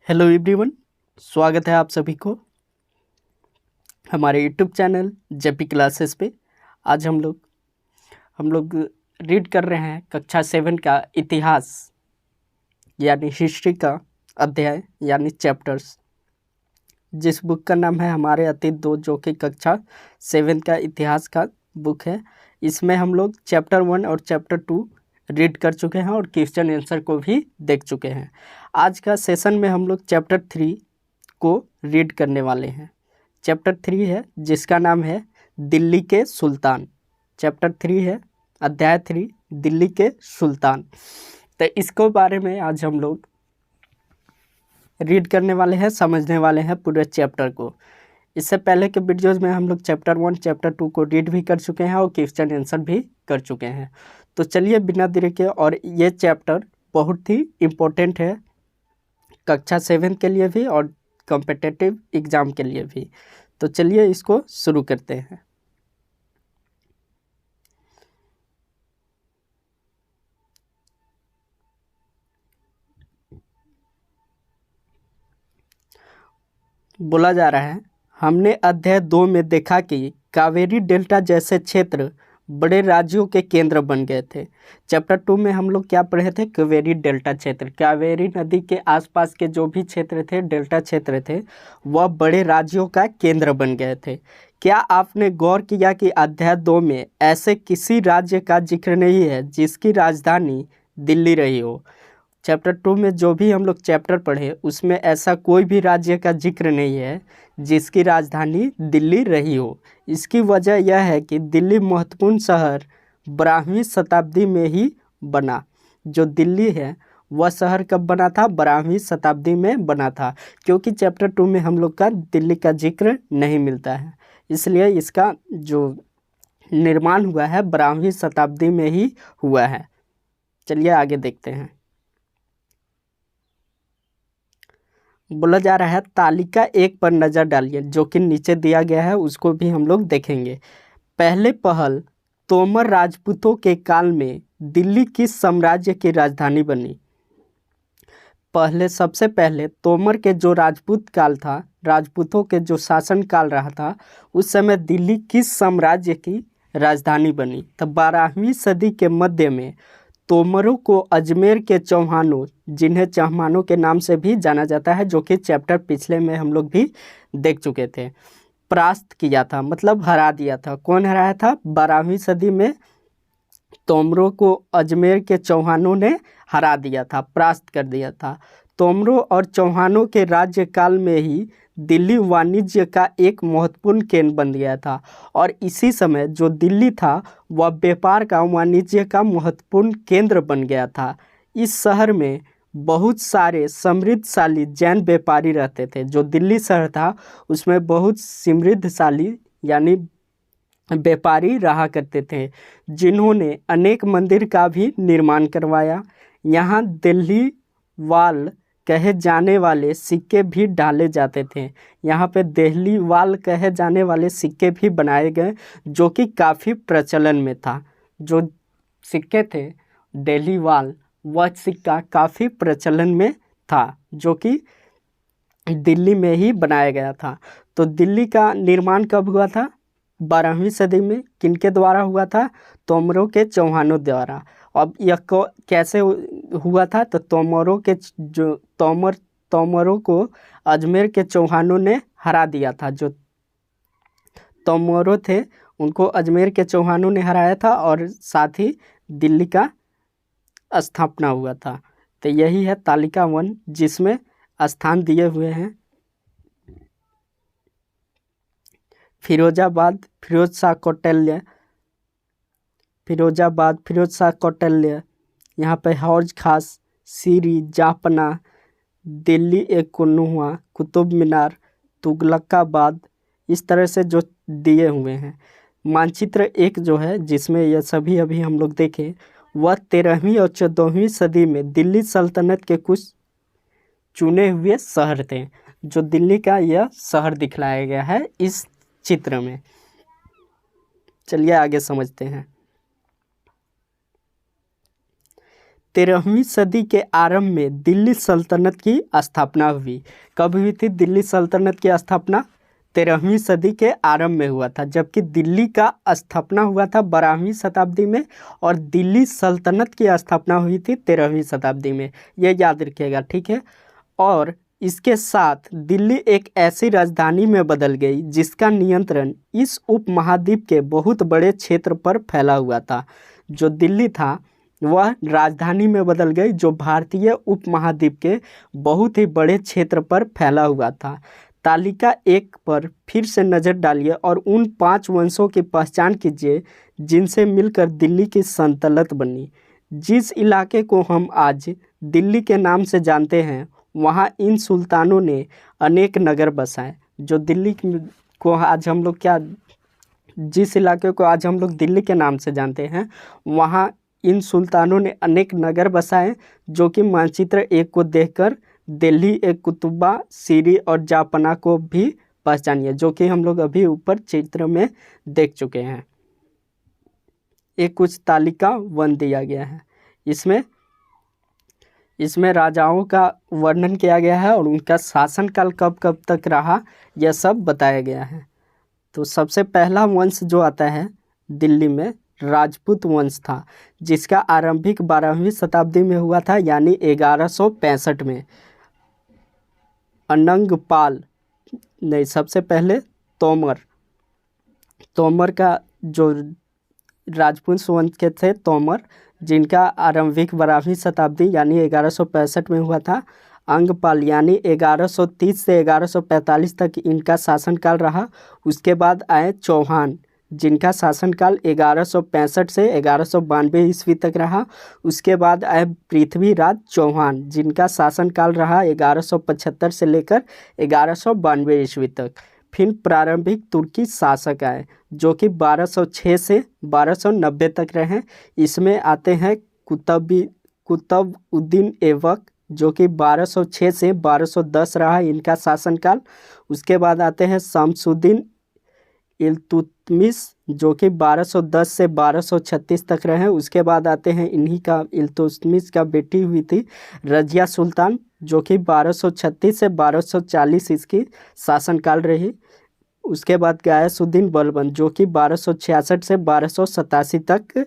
Hello everyone, स्वागत है आप सभी को हमारे यूट्यूब चैनल जेपी क्लासेस पे। आज हम लोग रीड कर रहे हैं कक्षा 7 का इतिहास यानी हिस्ट्री का अध्याय यानी चैप्टर्स, जिस बुक का नाम है हमारे अतीत 2, जो कि कक्षा 7 का इतिहास का बुक है। इसमें हम लोग चैप्टर 1 और चैप्टर 2 रीड कर चुके हैं और क्वेश्चन आंसर को भी देख चुके हैं। आज का सेशन में हम लोग चैप्टर 3 को रीड करने वाले हैं। चैप्टर 3 है जिसका नाम है दिल्ली के सुल्तान। चैप्टर 3 है अध्याय 3 दिल्ली के सुल्तान। तो इसको बारे में आज हम लोग रीड करने वाले हैं, समझने वाले हैं पूरे चैप्टर को। इससे पहले के वीडियोज़ में हम लोग चैप्टर 1 चैप्टर 2 को रीड भी कर चुके हैं और क्वेश्चन आंसर भी कर चुके हैं। तो चलिए बिना देरी के, और ये चैप्टर बहुत ही इम्पोर्टेंट है कक्षा 7 के लिए भी और कॉम्पिटिटिव एग्ज़ाम के लिए भी। तो चलिए इसको शुरू करते हैं। बोला जा रहा है, हमने अध्याय 2 में देखा कि कावेरी डेल्टा जैसे क्षेत्र बड़े राज्यों के केंद्र बन गए थे। चैप्टर 2 में हम लोग क्या पढ़े थे? कावेरी डेल्टा क्षेत्र, कावेरी नदी के आसपास के जो भी क्षेत्र थे, डेल्टा क्षेत्र थे, वह बड़े राज्यों का केंद्र बन गए थे। क्या आपने गौर किया कि अध्याय 2 में ऐसे किसी राज्य का जिक्र नहीं है जिसकी राजधानी दिल्ली रही हो? चैप्टर 2 में जो भी हम लोग चैप्टर पढ़े उसमें ऐसा कोई भी राज्य का जिक्र नहीं है जिसकी राजधानी दिल्ली रही हो। इसकी वजह यह है कि दिल्ली महत्वपूर्ण शहर 12वीं शताब्दी में ही बना। जो दिल्ली है वह शहर कब बना था? 12वीं शताब्दी में बना था। क्योंकि चैप्टर 2 में हम लोग का दिल्ली का जिक्र नहीं मिलता है, इसलिए इसका जो निर्माण हुआ है 12वीं शताब्दी में ही हुआ है। चलिए आगे देखते हैं। बोला जा रहा है तालिका 1 पर नज़र डालिए, जो कि नीचे दिया गया है, उसको भी हम लोग देखेंगे। पहले पहल तोमर राजपूतों के काल में दिल्ली किस साम्राज्य की राजधानी बनी? सबसे पहले तोमर के जो राजपूत काल था, राजपूतों के जो शासन काल रहा था, उस समय दिल्ली किस साम्राज्य की राजधानी बनी? तो 12वीं सदी के मध्य में तोमरों को अजमेर के चौहानों, जिन्हें चौहानों के नाम से भी जाना जाता है, जो कि चैप्टर पिछले में हम लोग भी देख चुके थे, परास्त किया था, मतलब हरा दिया था। कौन हराया था? 12वीं सदी में तोमरों को अजमेर के चौहानों ने हरा दिया था, परास्त कर दिया था। तोमरों और चौहानों के राज्यकाल में ही दिल्ली वाणिज्य का एक महत्वपूर्ण केंद्र बन गया था, और इसी समय जो दिल्ली था वह व्यापार का, वाणिज्य का महत्वपूर्ण केंद्र बन गया था। इस शहर में बहुत सारे समृद्धशाली जैन व्यापारी रहते थे। जो दिल्ली शहर था उसमें बहुत समृद्धशाली यानी व्यापारी रहा करते थे, जिन्होंने अनेक मंदिर का भी निर्माण करवाया। यहाँ दिल्ली वाल कहे जाने वाले सिक्के भी डाले जाते थे। यहाँ पे दिल्ली वाल कहे जाने वाले सिक्के भी बनाए गए, जो कि काफ़ी प्रचलन में था। जो सिक्के थे दिल्ली वाल, वह सिक्का काफ़ी प्रचलन में था, जो कि दिल्ली में ही बनाया गया था। तो दिल्ली का निर्माण कब हुआ था? 12वीं सदी में। किनके द्वारा हुआ था? तोमरों के चौहानों द्वारा। अब यह कैसे हुआ था? तो तोमरों को अजमेर के चौहानों ने हरा दिया था। जो तोमरों थे उनको अजमेर के चौहानों ने हराया था, और साथ ही दिल्ली का स्थापना हुआ था। तो यही है तालिका 1, जिसमें स्थान दिए हुए हैं फिरोजाबाद, फिरोज शाह कौटिल्य, यहाँ पे हौज खास, सीरी, जापना, दिल्ली एक कुन्नुआ, कुतुब मीनार, तुगलकाबाद, इस तरह से जो दिए हुए हैं। मानचित्र 1 जो है, जिसमें यह सभी अभी हम लोग देखें, वह 13वीं और 14वीं सदी में दिल्ली सल्तनत के कुछ चुने हुए शहर थे। जो दिल्ली का यह शहर दिखलाया गया है इस चित्र में। चलिए आगे समझते हैं। 13वीं सदी के आरंभ में दिल्ली सल्तनत की स्थापना हुई। कब हुई थी दिल्ली सल्तनत की स्थापना? 13वीं सदी के आरंभ में हुआ था, जबकि दिल्ली का स्थापना हुआ था 12वीं शताब्दी में और दिल्ली सल्तनत की स्थापना हुई थी 13वीं शताब्दी में। ये याद रखिएगा, ठीक है। और इसके साथ दिल्ली एक ऐसी राजधानी में बदल गई जिसका नियंत्रण इस उपमहाद्वीप के बहुत बड़े क्षेत्र पर फैला हुआ था। जो दिल्ली था वह राजधानी में बदल गई जो भारतीय उपमहाद्वीप के बहुत ही बड़े क्षेत्र पर फैला हुआ था। तालिका 1 पर फिर से नज़र डालिए और उन 5 वंशों की पहचान कीजिए जिनसे मिलकर दिल्ली की सल्तनत बनी। जिस इलाके को हम आज दिल्ली के नाम से जानते हैं वहाँ इन सुल्तानों ने अनेक नगर बसाए। जो दिल्ली को आज हम लोग जिस इलाके को आज हम लोग दिल्ली के नाम से जानते हैं वहाँ इन सुल्तानों ने अनेक नगर बसाए, जो कि मानचित्र 1 को देखकर दिल्ली, एक कुतुबा, सीरी और जापना को भी पहचानिए, जो कि हम लोग अभी ऊपर चित्र में देख चुके हैं। एक कुछ तालिका 1 दिया गया है। इसमें राजाओं का वर्णन किया गया है और उनका शासनकाल कब कब तक रहा यह सब बताया गया है। तो सबसे पहला वंश जो आता है दिल्ली में राजपूत वंश था, जिसका आरंभिक 12वीं शताब्दी में हुआ था, यानी 1165 में। अनंगपाल नहीं, सबसे पहले तोमर का जो राजपूत वंश के थे तोमर, जिनका आरंभिक 12वीं शताब्दी यानी 1165 में हुआ था। अंगपाल यानी 1130 से 1145 तक इनका शासनकाल रहा। उसके बाद आए चौहान, जिनका शासनकाल 1165 से 1192 ईस्वी तक रहा। उसके बाद आए पृथ्वीराज चौहान, जिनका शासनकाल रहा 1175 से लेकर 1192 ईस्वी तक। फिर प्रारंभिक तुर्की शासक आए जो कि 1206 से 1290 तक रहे। इसमें आते हैं कुतुबउद्दीन ऐबक, जो कि 1206 से 1210 रहा इनका शासनकाल। उसके बाद आते हैं शमसुद्दीन इल्तुतमिश, जो कि 1210 से 1236 तक रहे। उसके बाद आते हैं इन्हीं का इल्तुतमिश का बेटी हुई थी रजिया सुल्तान, जो कि 1236 से 1240 इसकी शासनकाल रही। उसके बाद गयासुद्दीन बलबन, जो कि 1266 से 1287 तक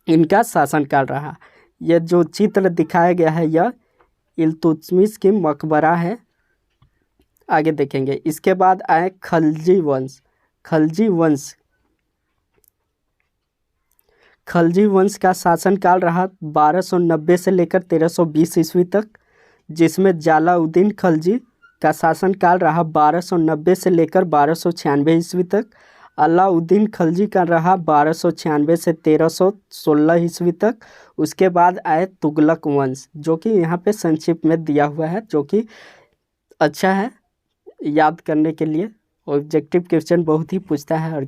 इनका शासनकाल रहा। यह जो चित्र दिखाया गया है यह इल्तुतमिश की मकबरा है। आगे देखेंगे। इसके बाद आए खलजी वंश का शासनकाल रहा 1290 से लेकर 1320 ईस्वी तक, जिसमें जलालुद्दीन खलजी का शासनकाल रहा 1290 से लेकर 1296 ईस्वी तक। अलाउद्दीन खलजी का रहा 1296 से 1316 ईस्वी तक। उसके बाद आए तुगलक वंश, जो कि यहाँ पे संक्षिप्त में दिया हुआ है, जो कि अच्छा है याद करने के लिए। ऑब्जेक्टिव क्वेश्चन बहुत ही पूछता है और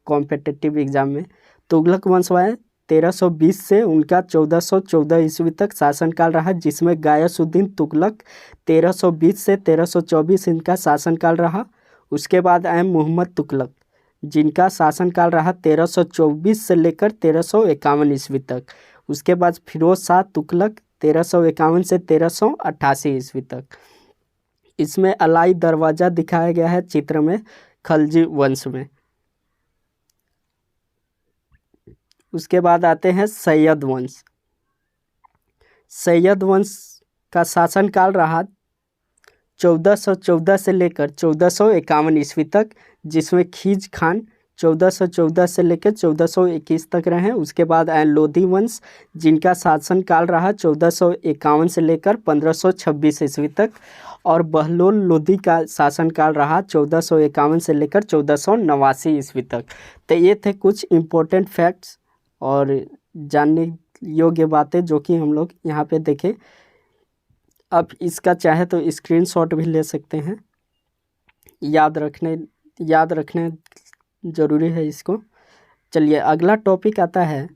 कॉम्पिटिटिव एग्जाम में। तुगलक वंश आए 1320 से उनका 1414 ईस्वी तक शासनकाल रहा, जिसमें गयासुद्दीन तुगलक 1320 से 1324 इनका शासनकाल रहा। उसके बाद आए मोहम्मद तुगलक, जिनका शासनकाल रहा 1324 से लेकर 1351 ईस्वी तक। उसके बाद फिरोज शाह तुगलक 1351 से 1388 ईस्वी तक। इसमें अलाई दरवाज़ा दिखाया गया है चित्र में खलजी वंश में। उसके बाद आते हैं सैयद वंश का शासनकाल रहा 1414 से लेकर 1451 ईस्वी तक, जिसमें खीज खान 1414 से लेकर 1421 तक रहे। उसके बाद आए लोधी वंश, जिनका शासनकाल रहा 1451 से लेकर 1526 ईस्वी तक, और बहलोल लोधी का शासनकाल रहा 1451 से लेकर 1489 ईस्वी तक। तो ये थे कुछ इम्पोर्टेंट फैक्ट्स और जानने योग्य बातें जो कि हम लोग यहाँ पे देखें। अब इसका चाहे तो स्क्रीनशॉट भी ले सकते हैं, याद रखने ज़रूरी है इसको। चलिए अगला टॉपिक आता है।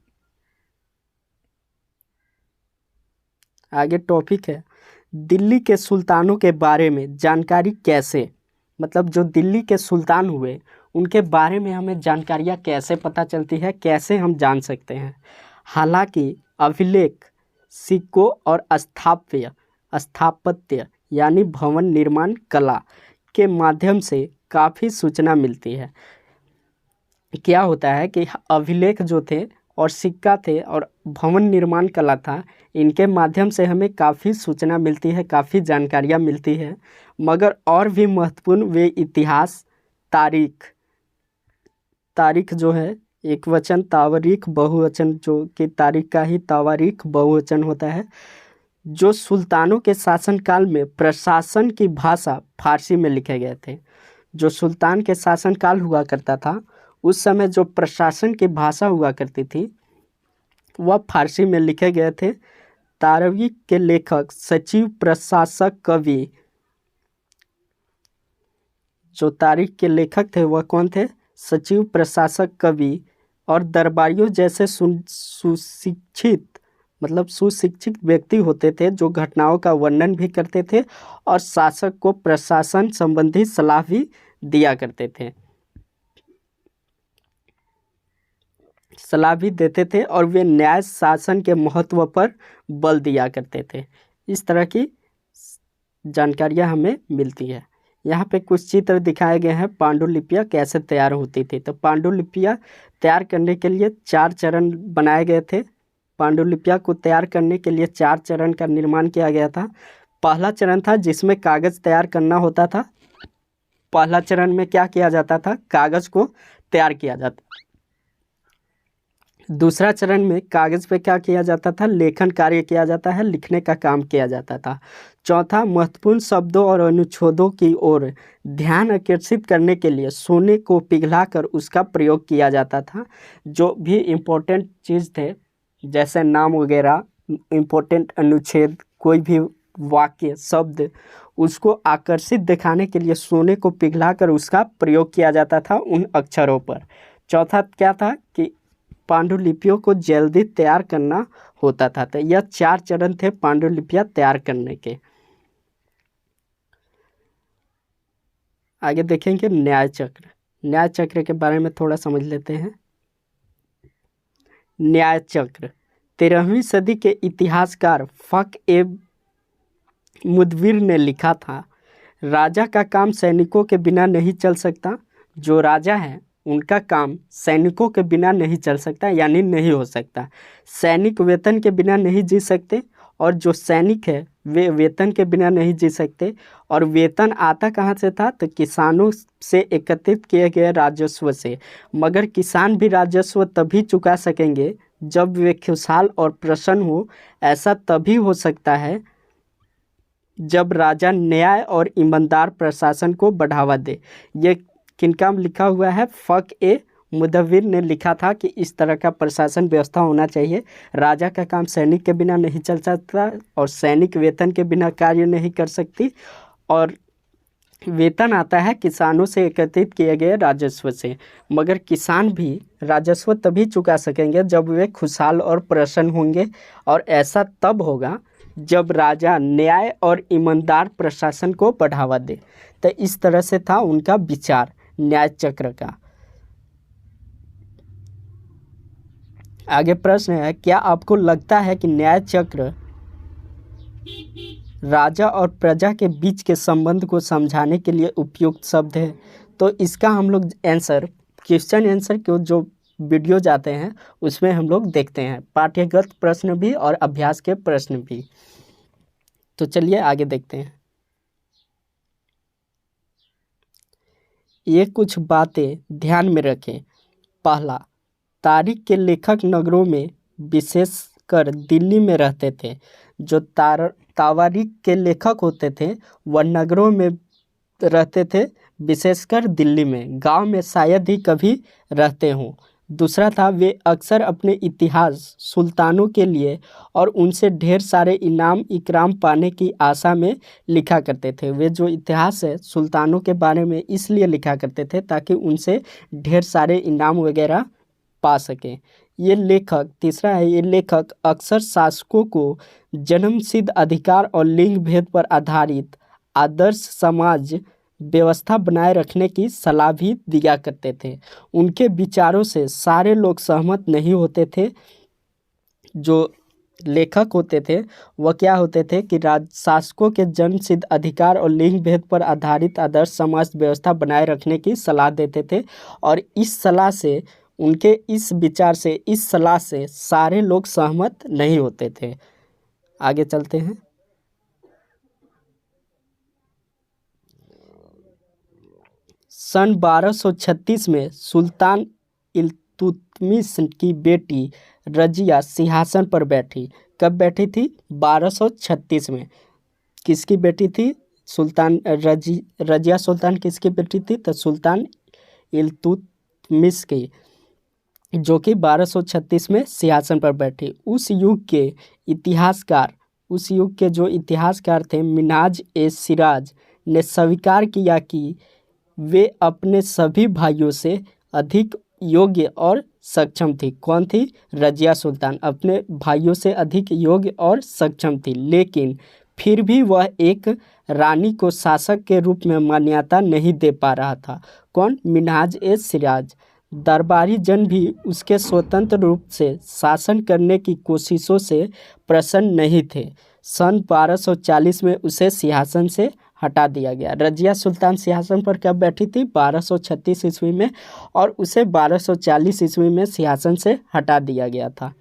आगे टॉपिक है दिल्ली के सुल्तानों के बारे में जानकारी कैसे, मतलब जो दिल्ली के सुल्तान हुए उनके बारे में हमें जानकारियाँ कैसे पता चलती है, कैसे हम जान सकते हैं। हालांकि अभिलेख सिक्कों और स्थापत्य यानी भवन निर्माण कला के माध्यम से काफ़ी सूचना मिलती है। क्या होता है कि अभिलेख जो थे और सिक्का थे और भवन निर्माण कला था, इनके माध्यम से हमें काफ़ी सूचना मिलती है, काफ़ी जानकारियाँ मिलती है। मगर और भी महत्वपूर्ण वे इतिहास, तारीख जो है एक वचन, तावारीख बहुवचन, जो कि तारीख का ही तावारीख बहुवचन होता है, जो सुल्तानों के शासनकाल में प्रशासन की भाषा फारसी में लिखे गए थे। जो सुल्तान के शासनकाल हुआ करता था उस समय जो प्रशासन की भाषा हुआ करती थी वह फारसी में लिखे गए थे। तारीख के लेखक, सचिव, प्रशासक, कवि, जो तारीख के लेखक थे वह कौन थे? सचिव, प्रशासक, कवि और दरबारियों जैसे सुशिक्षित व्यक्ति होते थे जो घटनाओं का वर्णन भी करते थे और शासक को प्रशासन संबंधी सलाह भी दिया करते थे, सलाह भी देते थे और वे न्याय शासन के महत्व पर बल दिया करते थे। इस तरह की जानकारियां हमें मिलती है। यहाँ पे कुछ चित्र दिखाए गए हैं पांडुलिपियाँ कैसे तैयार होती थी। तो पांडुलिपियाँ तैयार करने के लिए 4 चरण बनाए गए थे। पांडुलिपियाँ को तैयार करने के लिए 4 चरण का निर्माण किया गया था। पहला चरण था जिसमें कागज़ तैयार करना होता था। पहला चरण में क्या किया जाता था? कागज़ को तैयार किया जाता। दूसरा चरण में कागज़ पे क्या किया जाता था? लेखन कार्य किया जाता है, लिखने का काम किया जाता था। चौथा, महत्वपूर्ण शब्दों और अनुच्छेदों की ओर ध्यान आकर्षित करने के लिए सोने को पिघलाकर उसका प्रयोग किया जाता था। जो भी इम्पोर्टेंट चीज़ थे जैसे नाम वगैरह, इम्पोर्टेंट अनुच्छेद, कोई भी वाक्य, शब्द, उसको आकर्षित दिखाने के लिए सोने को पिघलाकर उसका प्रयोग किया जाता था उन अक्षरों पर। चौथा क्या था कि पांडुलिपियों को जल्दी तैयार करना होता था। तो यह 4 चरण थे पांडुलिपियाँ तैयार करने के। आगे देखेंगे न्याय चक्र। न्याय चक्र के बारे में थोड़ा समझ लेते हैं। न्याय चक्र 13वीं सदी के इतिहासकार फ़ख-ए मुदव्विर ने लिखा था। राजा का काम सैनिकों के बिना नहीं चल सकता। जो राजा है उनका काम सैनिकों के बिना नहीं चल सकता, यानी नहीं हो सकता। सैनिक वेतन के बिना नहीं जी सकते और जो सैनिक है वे वेतन के बिना नहीं जी सकते। और वेतन आता कहाँ से था? तो किसानों से एकत्रित किए गए राजस्व से। मगर किसान भी राजस्व तभी चुका सकेंगे जब वे खुशहाल और प्रसन्न हो। ऐसा तभी हो सकता है जब राजा न्याय और ईमानदार प्रशासन को बढ़ावा दे। ये किनका लिखा हुआ है? फ़ख-ए मुदव्विर ने लिखा था कि इस तरह का प्रशासन व्यवस्था होना चाहिए। राजा का काम सैनिक के बिना नहीं चल सकता और सैनिक वेतन के बिना कार्य नहीं कर सकती। और वेतन आता है किसानों से एकत्रित किए गए राजस्व से। मगर किसान भी राजस्व तभी चुका सकेंगे जब वे खुशहाल और प्रसन्न होंगे। और ऐसा तब होगा जब राजा न्याय और ईमानदार प्रशासन को बढ़ावा दे। तो इस तरह से था उनका विचार न्याय चक्र का। आगे प्रश्न है, क्या आपको लगता है कि न्याय चक्र राजा और प्रजा के बीच के संबंध को समझाने के लिए उपयुक्त शब्द है? तो इसका हम लोग आंसर, क्वेश्चन आंसर के जो वीडियो जाते हैं उसमें हम लोग देखते हैं, पाठ्यगत प्रश्न भी और अभ्यास के प्रश्न भी। तो चलिए आगे देखते हैं। ये कुछ बातें ध्यान में रखें। पहला, तारीख के लेखक नगरों में विशेषकर दिल्ली में रहते थे। जो तावारीख के लेखक होते थे वह नगरों में रहते थे, विशेषकर दिल्ली में। गांव में शायद ही कभी रहते हों। दूसरा था, वे अक्सर अपने इतिहास सुल्तानों के लिए और उनसे ढेर सारे इनाम इकराम पाने की आशा में लिखा करते थे। वे जो इतिहास है सुल्तानों के बारे में इसलिए लिखा करते थे ताकि उनसे ढेर सारे इनाम वगैरह पा सकें। ये लेखक, तीसरा है, ये लेखक अक्सर शासकों को जन्मसिद्ध अधिकार और लिंग भेद पर आधारित आदर्श समाज व्यवस्था बनाए रखने की सलाह भी दिया करते थे। उनके विचारों से सारे लोग सहमत नहीं होते थे। जो लेखक होते थे वह क्या होते थे कि राज शासकों के जन्म सिद्ध अधिकार और लिंग भेद पर आधारित आदर्श समाज व्यवस्था बनाए रखने की सलाह देते थे। और इस सलाह से, उनके इस विचार से, इस सलाह से सारे लोग सहमत नहीं होते थे। आगे चलते हैं। सन 1236 में सुल्तान इल्तुतमिश की बेटी रजिया सिंहासन पर बैठी। कब बैठी थी? 1236 में। किसकी बेटी थी? सुल्तान रजिया सुल्तान किसकी बेटी थी? तो सुल्तान इल्तुतमिश की, जो कि 1236 में सिंहासन पर बैठी। उस युग के जो इतिहासकार थे मिन्हाज ए सिराज ने स्वीकार किया कि वे अपने सभी भाइयों से अधिक योग्य और सक्षम थी। कौन थी? रजिया सुल्तान अपने भाइयों से अधिक योग्य और सक्षम थी, लेकिन फिर भी वह एक रानी को शासक के रूप में मान्यता नहीं दे पा रहा था। कौन? मिन्हाज ए सिराज। दरबारी जन भी उसके स्वतंत्र रूप से शासन करने की कोशिशों से प्रसन्न नहीं थे। सन 1240 में उसे सिंहासन से हटा दिया गया। रजिया सुल्तान सिंहासन पर कब बैठी थी? 1236 ईस्वी में, और उसे 1240 ईस्वी में सिंहासन से हटा दिया गया था।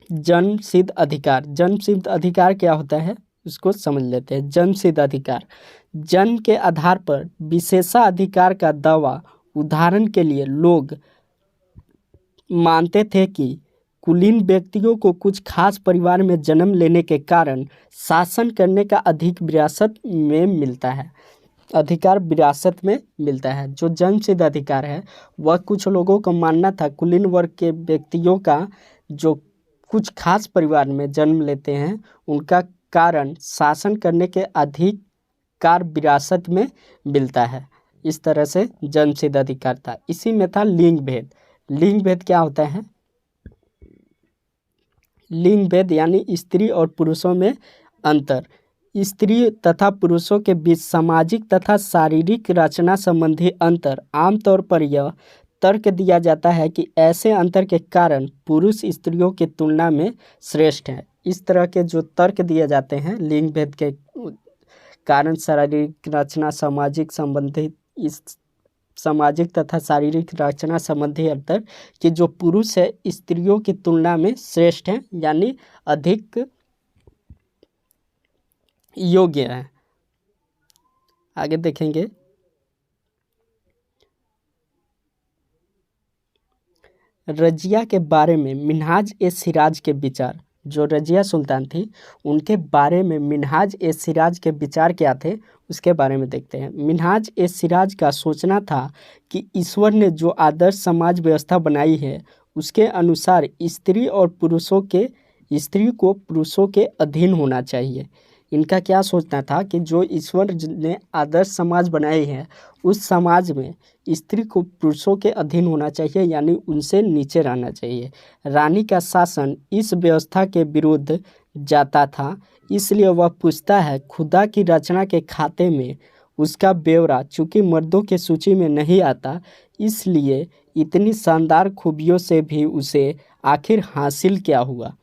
जन्मसिद्ध अधिकार। जन्मसिद्ध अधिकार क्या होता है उसको समझ लेते हैं। जन्मसिद्ध अधिकार, जन्म के आधार पर विशेषाधिकार का दावा। उदाहरण के लिए लोग मानते थे कि कुलीन व्यक्तियों को कुछ खास परिवार में जन्म लेने के कारण शासन करने का अधिक विरासत में मिलता है, अधिकार विरासत में मिलता है। जो जन्मसिद्ध अधिकार है वह कुछ लोगों का मानना था, कुलीन वर्ग के व्यक्तियों का जो कुछ खास परिवार में जन्म लेते हैं उनका कारण शासन करने के अधिकार विरासत में मिलता है। इस तरह से जन्मसिद्ध अधिकार था। इसी में था लिंग भेद। लिंग भेद क्या होता है? लिंग भेद यानी स्त्री और पुरुषों में अंतर। स्त्री तथा पुरुषों के बीच सामाजिक तथा शारीरिक रचना संबंधी अंतर। आमतौर पर यह तर्क दिया जाता है कि ऐसे अंतर के कारण पुरुष स्त्रियों की तुलना में श्रेष्ठ हैं। इस तरह के जो तर्क दिए जाते हैं लिंग भेद के कारण, शारीरिक रचना, सामाजिक तथा शारीरिक रचना संबंधी अंतर, कि जो पुरुष है स्त्रियों की तुलना में श्रेष्ठ हैं, यानी अधिक योग्य हैं। आगे देखेंगे। रजिया के बारे में मिन्हाज ए सिराज के विचार। जो रजिया सुल्तान थी उनके बारे में मिन्हाज ए सिराज के विचार क्या थे उसके बारे में देखते हैं। मिन्हाज ए सिराज का सोचना था कि ईश्वर ने जो आदर्श समाज व्यवस्था बनाई है उसके अनुसार स्त्री को पुरुषों के अधीन होना चाहिए। इनका क्या सोचना था कि जो ईश्वर ने आदर्श समाज बनाई है उस समाज में स्त्री को पुरुषों के अधीन होना चाहिए, यानी उनसे नीचे रहना चाहिए। रानी का शासन इस व्यवस्था के विरुद्ध जाता था, इसलिए वह पूछता है खुदा की रचना के खाते में उसका ब्यौरा चूँकि मर्दों के सूची में नहीं आता, इसलिए इतनी शानदार खूबियों से भी उसे आखिर हासिल क्या हुआ।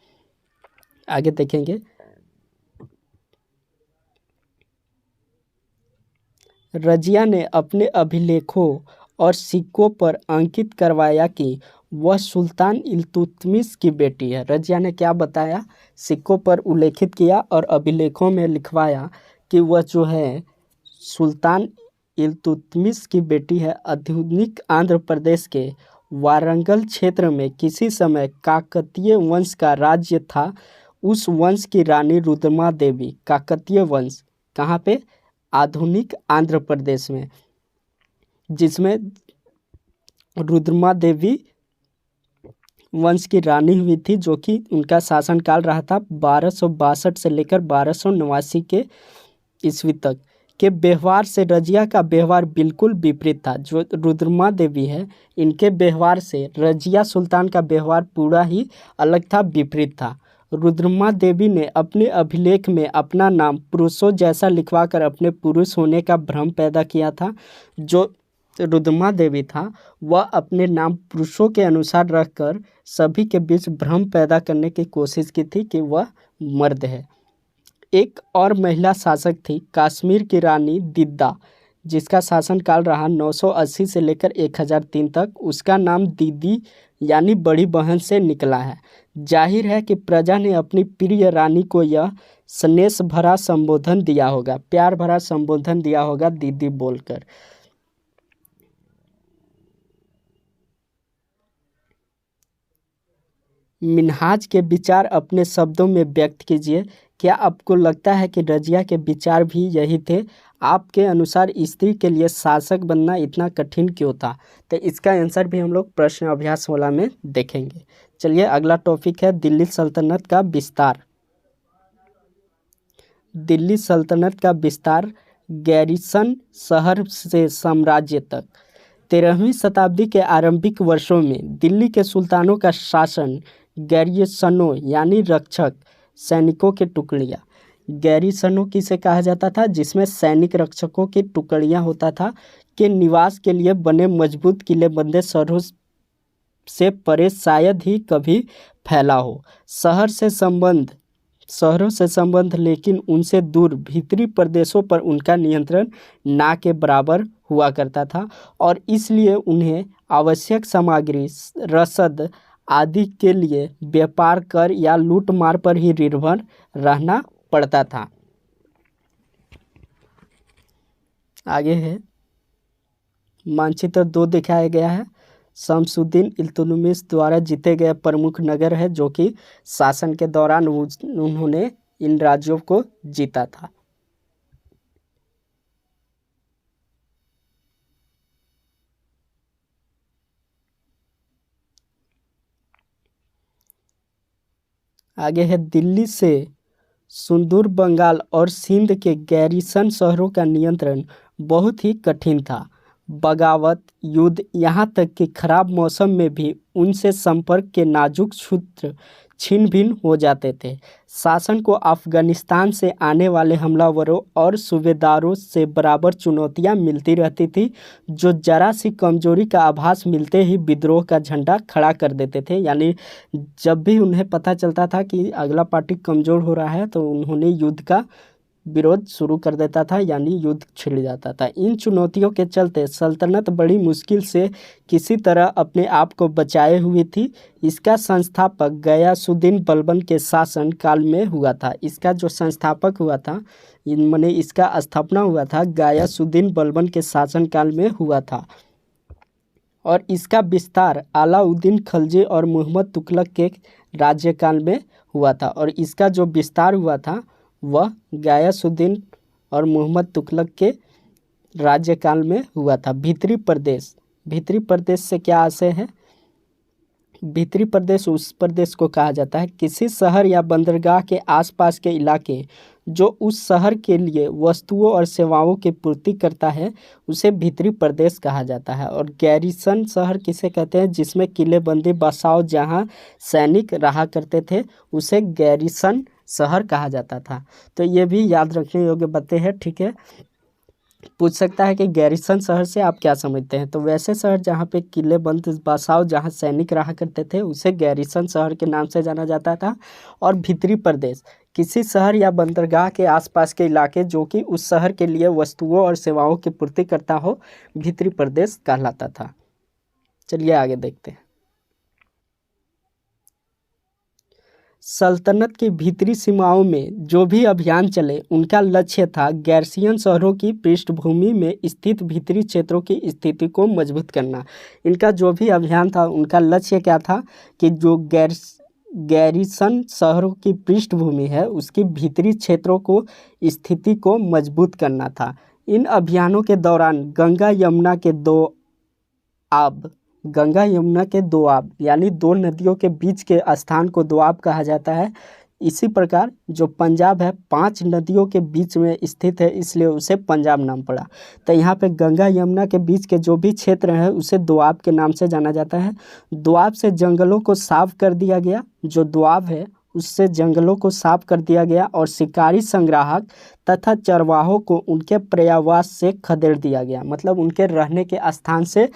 आगे देखेंगे। रजिया ने अपने अभिलेखों और सिक्कों पर अंकित करवाया कि वह सुल्तान इल्तुतमिश की बेटी है। रजिया ने क्या बताया? सिक्कों पर उल्लेखित किया और अभिलेखों में लिखवाया कि वह जो है सुल्तान इल्तुतमिश की बेटी है। आधुनिक आंध्र प्रदेश के वारंगल क्षेत्र में किसी समय काकतीय वंश का राज्य था। उस वंश की रानी रुद्रमा देवी। काकतीय वंश कहाँ पे? आधुनिक आंध्र प्रदेश में, जिसमें रुद्रमा देवी वंश की रानी हुई थी, जो कि उनका शासनकाल रहा था 1262 से लेकर 1289 के ईस्वी तक। के व्यवहार से रजिया का व्यवहार बिल्कुल विपरीत था। जो रुद्रमा देवी है इनके व्यवहार से रजिया सुल्तान का व्यवहार पूरा ही अलग था, विपरीत था। रुद्रमा देवी ने अपने अभिलेख में अपना नाम पुरुषों जैसा लिखवाकर अपने पुरुष होने का भ्रम पैदा किया था। जो रुद्रमा देवी था, वह अपने नाम पुरुषों के अनुसार रखकर सभी के बीच भ्रम पैदा करने की कोशिश की थी कि वह मर्द है। एक और महिला शासक थी कश्मीर की रानी दिद्दा, जिसका शासनकाल रहा 980 से लेकर 1003 तक। उसका नाम दीदी यानी बड़ी बहन से निकला है। जाहिर है कि प्रजा ने अपनी प्रिय रानी को यह स्नेह भरा संबोधन दिया होगा, प्यार भरा संबोधन दिया होगा दीदी बोलकर। मिन्हाज के विचार अपने शब्दों में व्यक्त कीजिए। क्या आपको लगता है कि रजिया के विचार भी यही थे? आपके अनुसार स्त्री के लिए शासक बनना इतना कठिन क्यों था? तो इसका आंसर भी हम लोग प्रश्न अभ्यास वाला में देखेंगे। चलिए अगला टॉपिक है दिल्ली सल्तनत का विस्तार। दिल्ली सल्तनत का विस्तार गैरिसन शहर से साम्राज्य तक। 13वीं शताब्दी के आरंभिक वर्षों में दिल्ली के सुल्तानों का शासन गैरिसनों यानी रक्षक सैनिकों की टुकड़ियाँ, गैरिसनों किसे कहा जाता था? जिसमें सैनिक रक्षकों की टुकड़ियाँ होता था के निवास के लिए बने मजबूत किलेबंद शहरों से परे शायद ही कभी फैला हो। शहरों से संबंध लेकिन उनसे दूर भीतरी प्रदेशों पर उनका नियंत्रण ना के बराबर हुआ करता था और इसलिए उन्हें आवश्यक सामग्री, रसद आदि के लिए व्यापार कर या लूट मार पर ही निर्भर रहना पड़ता था। आगे है मानचित्र 2 दिखाया गया है। शमसुद्दीन इल्तुतमिश द्वारा जीते गए प्रमुख नगर है जो कि शासन के दौरान उन्होंने इन राज्यों को जीता था। आगे है दिल्ली से सुदूर बंगाल और सिंध के गैरिसन शहरों का नियंत्रण बहुत ही कठिन था। बगावत, युद्ध, यहाँ तक कि खराब मौसम में भी उनसे संपर्क के नाजुक सूत्र छिन्न भिन्न हो जाते थे। शासन को अफगानिस्तान से आने वाले हमलावरों और सूबेदारों से बराबर चुनौतियाँ मिलती रहती थी, जो जरा सी कमजोरी का आभास मिलते ही विद्रोह का झंडा खड़ा कर देते थे। यानी जब भी उन्हें पता चलता था कि अगला पार्टी कमज़ोर हो रहा है तो उन्होंने युद्ध का विरोध शुरू कर देता था, यानी युद्ध छिड़ जाता था। इन चुनौतियों के चलते सल्तनत बड़ी मुश्किल से किसी तरह अपने आप को बचाए हुई थी। इसका संस्थापक गयासुद्दीन बलबन के शासन काल में हुआ था। इसका जो संस्थापक हुआ था, माने इसका स्थापना हुआ था गयासुद्दीन बलबन के शासन काल में हुआ था और इसका विस्तार अलाउद्दीन खलजी और मोहम्मद तुगलक के राज्यकाल में हुआ था। और इसका जो विस्तार हुआ था वह गयासुद्दीन और मोहम्मद तुगलक के राज्यकाल में हुआ था। भीतरी प्रदेश से क्या आशय है? भीतरी प्रदेश उस प्रदेश को कहा जाता है किसी शहर या बंदरगाह के आसपास के इलाके जो उस शहर के लिए वस्तुओं और सेवाओं की पूर्ति करता है, उसे भीतरी प्रदेश कहा जाता है। और गैरिसन शहर किसे कहते हैं? जिसमें किलेबंदी बसाव जहां सैनिक रहा करते थे, उसे गैरिसन शहर कहा जाता था। तो ये भी याद रखने योग्य बातें हैं। ठीक है, पूछ सकता है कि गैरिसन शहर से आप क्या समझते हैं? तो वैसे शहर जहाँ पे किलेबंद बसाव जहाँ सैनिक रहा करते थे, उसे गैरिसन शहर के नाम से जाना जाता था। और भीतरी प्रदेश किसी शहर या बंदरगाह के आसपास के इलाके जो कि उस शहर के लिए वस्तुओं और सेवाओं की पूर्ति करता हो, भीतरी प्रदेश कहलाता था। चलिए आगे देखते हैं। सल्तनत की भीतरी सीमाओं में जो भी अभियान चले, उनका लक्ष्य था गैरिसन शहरों की पृष्ठभूमि में स्थित भीतरी क्षेत्रों की स्थिति को मजबूत करना। इनका जो भी अभियान था उनका लक्ष्य क्या था कि जो गैरिसन शहरों की पृष्ठभूमि है उसकी भीतरी क्षेत्रों को स्थिति को मजबूत करना था। इन अभियानों के दौरान गंगा यमुना के दोआब यानी दो नदियों के बीच के स्थान को दोआब कहा जाता है। इसी प्रकार जो पंजाब है 5 नदियों के बीच में स्थित है, इसलिए उसे पंजाब नाम पड़ा। तो यहाँ पे गंगा यमुना के बीच के जो भी क्षेत्र है उसे दोआब के नाम से जाना जाता है। दोआब से जंगलों को साफ कर दिया गया। जो दोआब है उससे जंगलों को साफ कर दिया गया और शिकारी संग्राहक तथा चरवाहों को उनके पर्यावास से खदेड़ दिया गया, मतलब उनके रहने के स्थान से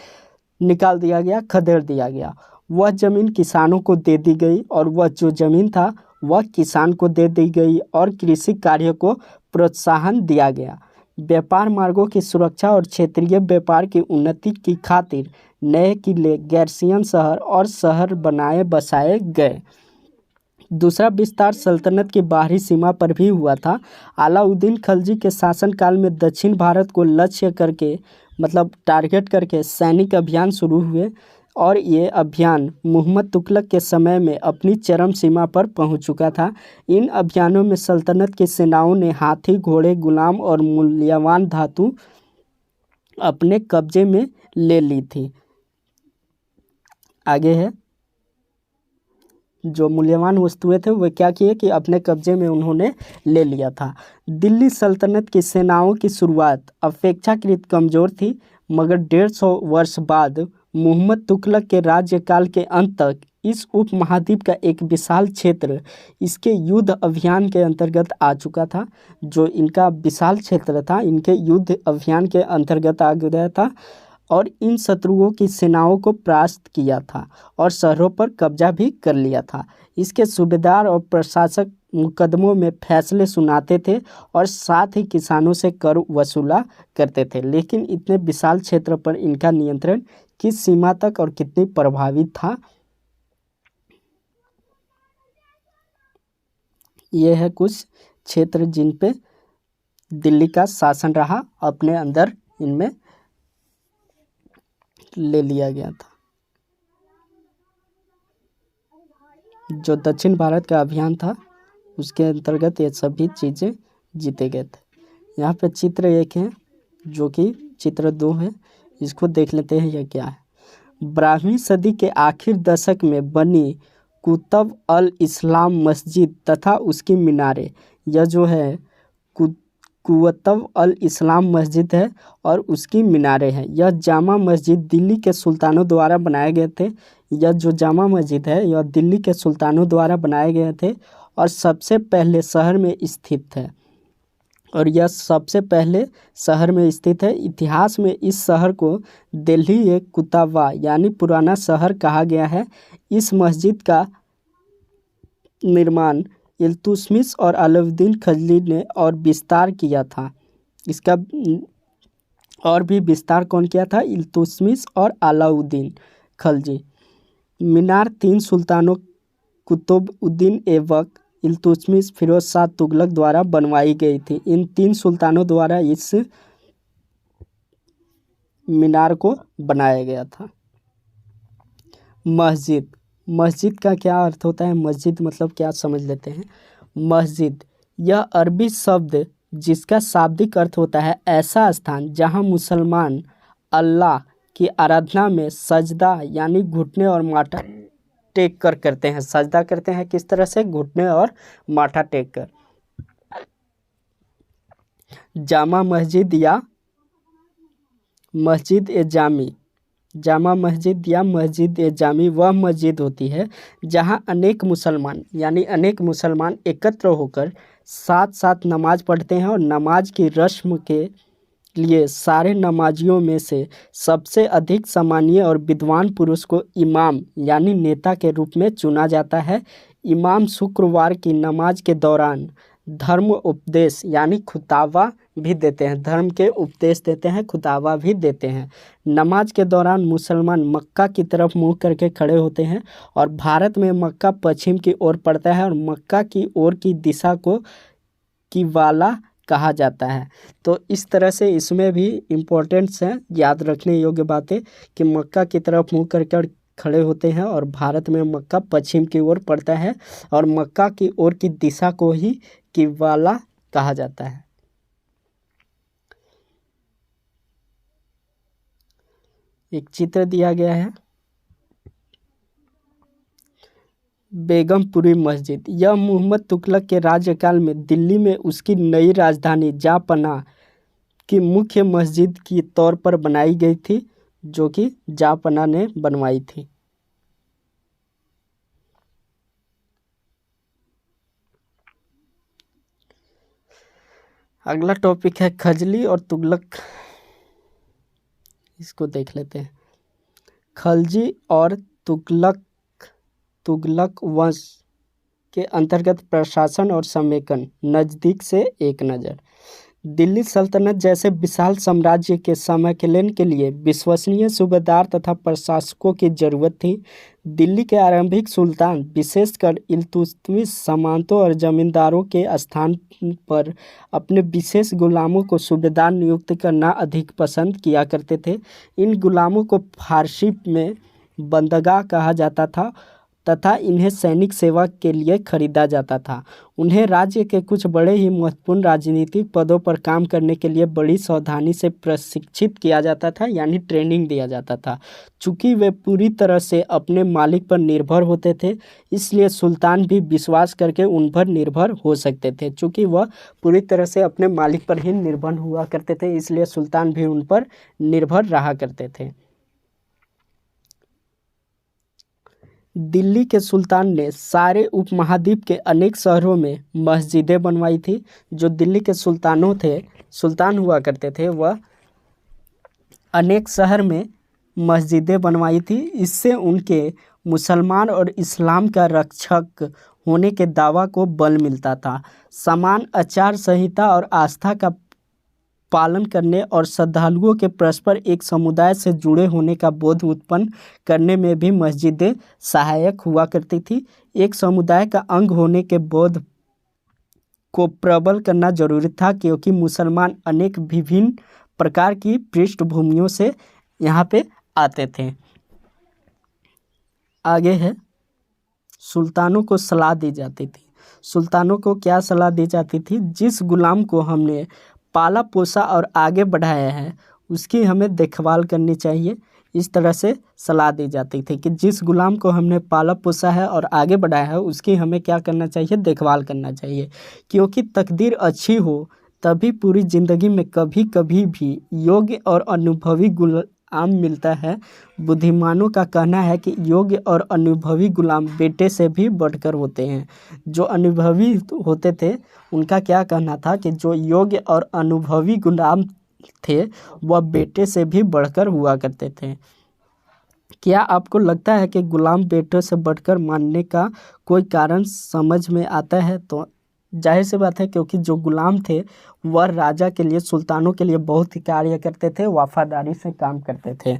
निकाल दिया गया, खदेड़ दिया गया। वह जमीन किसानों को दे दी गई और वह जो जमीन था वह किसान को दे दी गई और कृषि कार्य को प्रोत्साहन दिया गया। व्यापार मार्गों की सुरक्षा और क्षेत्रीय व्यापार की उन्नति की खातिर नए किले, गैरसियन शहर और शहर बसाए गए। दूसरा विस्तार सल्तनत की बाहरी सीमा पर भी हुआ था। अलाउद्दीन खिलजी के शासनकाल में दक्षिण भारत को लक्ष्य करके, मतलब टारगेट करके सैनिक अभियान शुरू हुए और ये अभियान मुहम्मद तुगलक के समय में अपनी चरम सीमा पर पहुंच चुका था। इन अभियानों में सल्तनत की सेनाओं ने हाथी, घोड़े, गुलाम और मूल्यवान धातु अपने कब्जे में ले ली थी। आगे है, जो मूल्यवान वस्तुएं थे वे क्या किए कि अपने कब्जे में उन्होंने ले लिया था। दिल्ली सल्तनत की सेनाओं की शुरुआत अपेक्षाकृत कमज़ोर थी, मगर 150 वर्ष बाद मुहम्मद तुगलक के राज्यकाल के अंत तक इस उपमहाद्वीप का एक विशाल क्षेत्र इसके युद्ध अभियान के अंतर्गत आ चुका था। जो इनका विशाल क्षेत्र था इनके युद्ध अभियान के अंतर्गत आ गया था और इन शत्रुओं की सेनाओं को परास्त किया था और शहरों पर कब्जा भी कर लिया था। इसके सूबेदार और प्रशासक मुकदमों में फैसले सुनाते थे और साथ ही किसानों से कर वसूला करते थे। लेकिन इतने विशाल क्षेत्र पर इनका नियंत्रण किस सीमा तक और कितनी प्रभावित था, ये है कुछ क्षेत्र जिन पे दिल्ली का शासन रहा, अपने अंदर इनमें ले लिया गया था। जो दक्षिण भारत का अभियान था उसके अंतर्गत ये सभी चीज़ें जीते गए थे। यहाँ पे चित्र एक है जो कि चित्र 2 है, इसको देख लेते हैं यह क्या है। 12वीं सदी के आखिर दशक में बनी कुतुब अल इस्लाम मस्जिद तथा उसकी मीनारें, यह जो है कुतुब अल इस्लाम मस्जिद है और उसकी मीनारें हैं। यह जामा मस्जिद दिल्ली के सुल्तानों द्वारा बनाए गए थे। यह जो जामा मस्जिद है यह दिल्ली के सुल्तानों द्वारा बनाए गए थे और सबसे पहले शहर में स्थित है और यह सबसे पहले शहर में स्थित है। इतिहास में इस शहर को दिल्ली कुतुबा यानी पुराना शहर कहा गया है। इस मस्जिद का निर्माण इल्तुतमिश और अलाउद्दीन खिलजी ने और विस्तार किया था। इसका और भी विस्तार कौन किया था? इल्तुतमिश और अलाउद्दीन खिलजी। मीनार 3 सुल्तानों कुतुबउद्दीन ऐबक, इल्तुतमिश, फिरोज शाह तुगलक द्वारा बनवाई गई थी। इन 3 सुल्तानों द्वारा इस मीनार को बनाया गया था। मस्जिद, मस्जिद का क्या अर्थ होता है? मस्जिद मतलब क्या, समझ लेते हैं। मस्जिद यह अरबी शब्द जिसका शाब्दिक अर्थ होता है ऐसा स्थान जहां मुसलमान अल्लाह की आराधना में सजदा यानी घुटने और माथा टेक कर करते हैं। सजदा करते हैं किस तरह से? घुटने और माथा टेक कर। जामा मस्जिद या मस्जिद ए जामी, जामा मस्जिद या मस्जिद ए जामी वह मस्जिद होती है जहां अनेक मुसलमान यानी अनेक मुसलमान एकत्र होकर साथ साथ नमाज पढ़ते हैं और नमाज की रस्म के लिए सारे नमाजियों में से सबसे अधिक सम्मानीय और विद्वान पुरुष को इमाम यानी नेता के रूप में चुना जाता है। इमाम शुक्रवार की नमाज के दौरान धर्म उपदेश यानी खुताबा भी देते हैं। धर्म के उपदेश देते हैं, खुताबा भी देते हैं। नमाज के दौरान मुसलमान मक्का की तरफ मुंह करके खड़े होते हैं और भारत में मक्का पश्चिम की ओर पड़ता है और मक्का की ओर की दिशा को किवाला कहा जाता है। तो इस तरह से इसमें भी इम्पोर्टेंट्स हैं, याद रखने योग्य बातें कि मक्का की तरफ मुंह करके खड़े होते हैं और भारत में मक्का पश्चिम की ओर पड़ता है और मक्का की ओर की दिशा को ही किवाला कहा जाता है। एक चित्र दिया गया है, बेगमपुरी मस्जिद। यह मुहम्मद तुगलक के राज्यकाल में दिल्ली में उसकी नई राजधानी जहांपनाह की मुख्य मस्जिद के तौर पर बनाई गई थी, जो कि जहांपनाह ने बनवाई थी। अगला टॉपिक है खजली और तुगलक। इसको देख लेते हैं। खलजी और तुगलक वंश के अंतर्गत प्रशासन और समेकन। नज़दीक से एक नज़र। दिल्ली सल्तनत जैसे विशाल साम्राज्य के संचालन के लिए विश्वसनीय सूबेदार तथा प्रशासकों की जरूरत थी। दिल्ली के आरंभिक सुल्तान विशेषकर इल्तुतमिश सामंतों और जमींदारों के स्थान पर अपने विशेष गुलामों को सूबेदार नियुक्त करना अधिक पसंद किया करते थे। इन गुलामों को फारसी में बंदगाह कहा जाता था तथा इन्हें सैनिक सेवा के लिए खरीदा जाता था। उन्हें राज्य के कुछ बड़े ही महत्वपूर्ण राजनीतिक पदों पर काम करने के लिए बड़ी सावधानी से प्रशिक्षित किया जाता था, यानी ट्रेनिंग दिया जाता था। चूँकि वे पूरी तरह से अपने मालिक पर निर्भर होते थे, इसलिए सुल्तान भी विश्वास करके उन पर निर्भर हो सकते थे। चूँकि वह पूरी तरह से अपने मालिक पर ही निर्भर हुआ करते थे, इसलिए सुल्तान भी उन पर निर्भर रहा करते थे। दिल्ली के सुल्तान ने सारे उपमहाद्वीप के अनेक शहरों में मस्जिदें बनवाई थी। जो दिल्ली के सुल्तान हुआ करते थे, वह अनेक शहर में मस्जिदें बनवाई थी। इससे उनके मुसलमान और इस्लाम का रक्षक होने के दावा को बल मिलता था। समान आचार संहिता और आस्था का पालन करने और श्रद्धालुओं के परस्पर एक समुदाय से जुड़े होने का बोध उत्पन्न करने में भी मस्जिदें सहायक हुआ करती थी। एक समुदाय का अंग होने के बोध को प्रबल करना जरूरी था, क्योंकि मुसलमान अनेक विभिन्न प्रकार की पृष्ठभूमियों से यहाँ पे आते थे। आगे है, सुल्तानों को सलाह दी जाती थी। सुल्तानों को क्या सलाह दी जाती थी? जिस गुलाम को हमने पाला पोसा और आगे बढ़ाया है, उसकी हमें देखभाल करनी चाहिए। इस तरह से सलाह दी जाती थी कि जिस गुलाम को हमने पाला पोसा है और आगे बढ़ाया है, उसकी हमें क्या करना चाहिए? देखभाल करना चाहिए। क्योंकि तकदीर अच्छी हो तभी पूरी ज़िंदगी में कभी कभी भी योग्य और अनुभवी गुलाम मिलता है। बुद्धिमानों का कहना है कि योग्य और अनुभवी गुलाम बेटे से भी बढ़कर होते हैं। जो अनुभवी होते थे, उनका क्या कहना था कि जो योग्य और अनुभवी गुलाम थे, वह बेटे से भी बढ़कर हुआ करते थे। क्या आपको लगता है कि गुलाम बेटे से बढ़कर मानने का कोई कारण समझ में आता है? तो जाहिर सी बात है, क्योंकि जो गुलाम थे वह राजा के लिए, सुल्तानों के लिए बहुत ही कार्य करते थे, वफादारी से काम करते थे।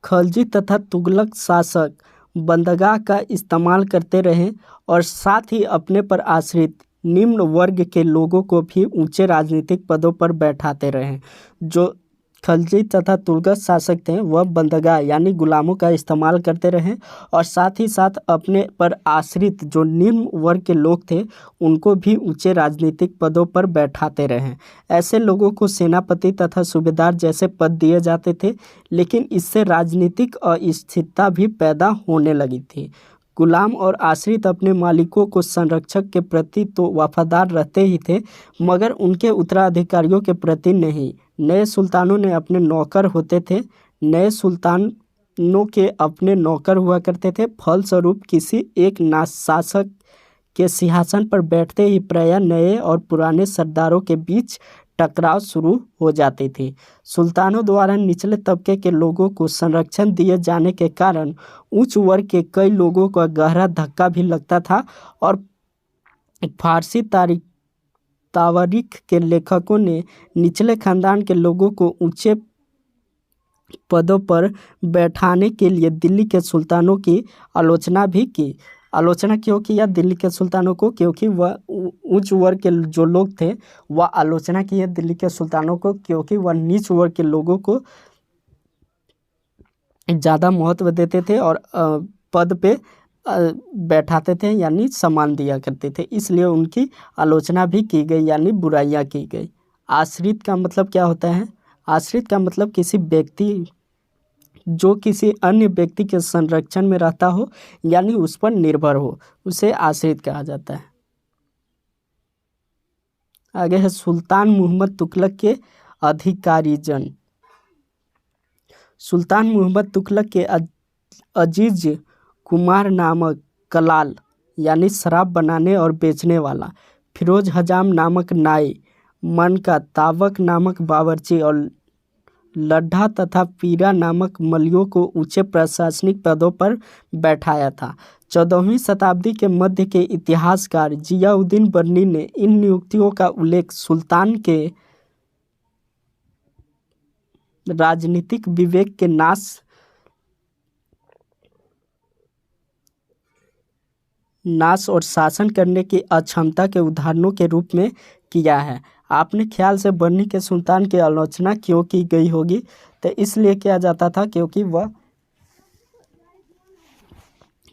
खलजी तथा तुगलक शासक बंदगाह का इस्तेमाल करते रहे और साथ ही अपने पर आश्रित निम्न वर्ग के लोगों को भी ऊंचे राजनीतिक पदों पर बैठाते रहे। जो खलजी तथा तुगलक शासक थे, वह बंदगाह यानी गुलामों का इस्तेमाल करते रहे और साथ ही साथ अपने पर आश्रित जो निम्न वर्ग के लोग थे, उनको भी ऊंचे राजनीतिक पदों पर बैठाते रहे। ऐसे लोगों को सेनापति तथा सूबेदार जैसे पद दिए जाते थे, लेकिन इससे राजनीतिक अस्थिरता भी पैदा होने लगी थी। गुलाम और आश्रित अपने मालिकों को संरक्षक के प्रति तो वफादार रहते ही थे, मगर उनके उत्तराधिकारियों के प्रति नहीं। नए सुल्तानों ने अपने नौकर होते थे। नए सुल्तानों के अपने नौकर हुआ करते थे। फलस्वरूप किसी एक शासक के सिंहासन पर बैठते ही प्रायः नए और पुराने सरदारों के बीच टकराव शुरू हो जाती थी। सुल्तानों द्वारा निचले तबके के लोगों को संरक्षण दिए जाने के कारण उच्च वर्ग के कई लोगों को गहरा धक्का भी लगता था और फारसी तारीख के लेखकों ने निचले खानदान के लोगों को ऊंचे पदों पर बैठाने के लिए दिल्ली के सुल्तानों की आलोचना भी की। आलोचना क्यों किया दिल्ली के सुल्तानों को? क्योंकि वह उच्च वर्ग के जो लोग थे, वह आलोचना की है दिल्ली के सुल्तानों को, क्योंकि वह नीच वर्ग के लोगों को ज़्यादा महत्व देते थे और पद पे बैठाते थे, यानी सम्मान दिया करते थे। इसलिए उनकी आलोचना भी की गई, यानी बुराइयां की गई। आश्रित का मतलब क्या होता है? आश्रित का मतलब किसी व्यक्ति जो किसी अन्य व्यक्ति के संरक्षण में रहता हो, यानी उस पर निर्भर हो, उसे आश्रित कहा जाता है। आगे है सुल्तान मोहम्मद तुगलक के अधिकारीजन। सुल्तान मोहम्मद तुगलक के अजीज कुमार नामक कलाल यानी शराब बनाने और बेचने वाला, फिरोज हजाम नामक नाई, मनका तावक नामक बावर्ची और लड्ढा तथा पीरा नामक मलियों को ऊंचे प्रशासनिक पदों पर बैठाया था। 14वीं शताब्दी के मध्य के इतिहासकार जियाउद्दीन बर्नी ने इन नियुक्तियों का उल्लेख सुल्तान के राजनीतिक विवेक के नाश और शासन करने की अक्षमता के उदाहरणों के रूप में किया है। आपने ख्याल से बर्नी के सुल्तान की आलोचना क्यों की गई होगी? तो इसलिए किया जाता था क्योंकि वह